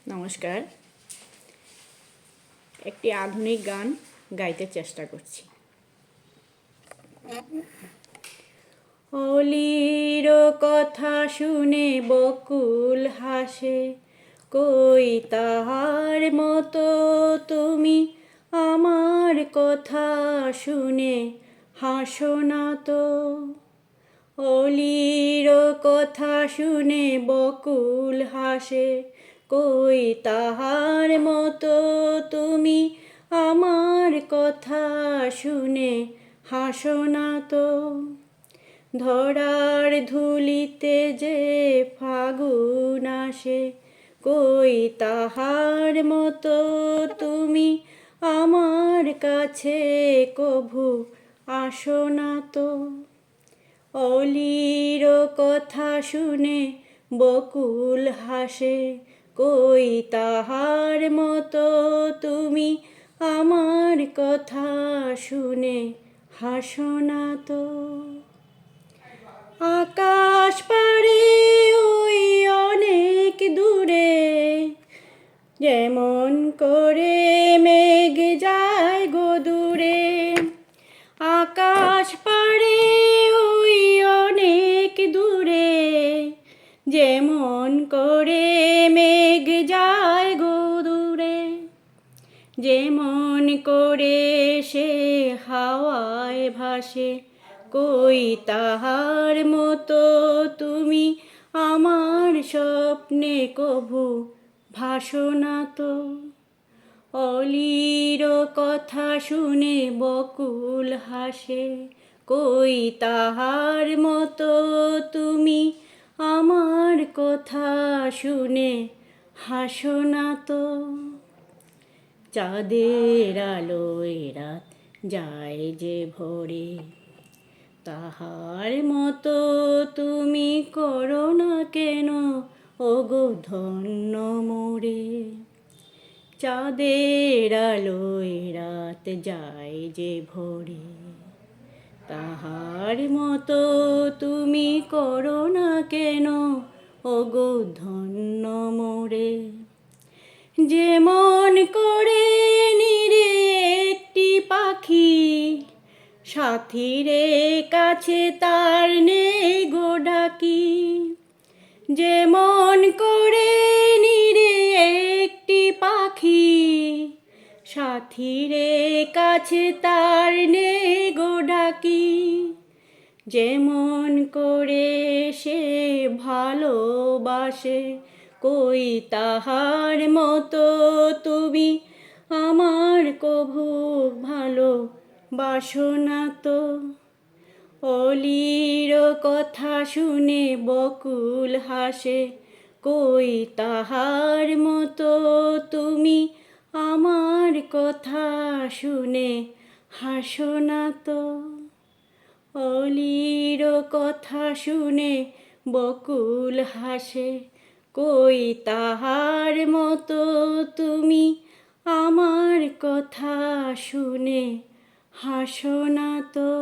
নমস্কার। একটি আধুনিক গান গাইতে চেষ্টা করছি। অলির কথা শুনে বকুল হাসে, কই তাহার মতো তুমি আমার কথা শুনে হাসো না তো। অলির কথা শুনে বকুল হাসে, কই তাহার মতো তুমি আমার কথা শুনে হাসো না তো। ধরার ধুলিতে যে ফাগুন আসে, কই তাহার মতো তুমি আমার কাছে কভু আসো না তো। অলির কথা শুনে বকুল হাসে, কই তাহার মতো তুমি আমার কথা শুনে হাসো না তো। আকাশ পাড়ে ওই অনেক দূরে, যেমন করে মেঘ যায় গো দূরে। আকাশ পাড়ে ওই অনেক দূরে, যেমন করে মেঘ যায় গো দূরে। যেমন করে সে হাওয়ায় ভাসে, কই তাহার মতো তুমি আমার স্বপ্নে কভু ভাসো না তো। অলির কথা শুনে বকুল হাসে, কই তাহার মতো তুমি আমার কথা শুনে হাসো না তো। চাঁদের আলোয় রাত যায় যে ভরে, তাহার মতো তুমি করো না কেন ওগো ধন্য মোরে। চাঁদের আলোয় রাত যায় যে ভরে, তাহার মতো তুমি করো না কেন ওগো ধন্য মোরে। যেমন করে নিরে একটি পাখি, সাথীরে কাছে তার নেই গো ডাকি। যেমন করে নিরে একটি পাখি, সাথীরে কাছে তার নেই গো ডাকি। যেমন করে সে ভালোবাসে, কই তাহার মতো তুমি আমার কভু ভালোবাসো না তো। অলির কথা শুনে বকুল হাসে, কই তাহার মতো তুমি আমার কথা শুনে হাসো না তো। অলির কথা শুনে বকুল হাসে, কই তাহার মতো তুমি আমার কথা শুনে হাসো না তো।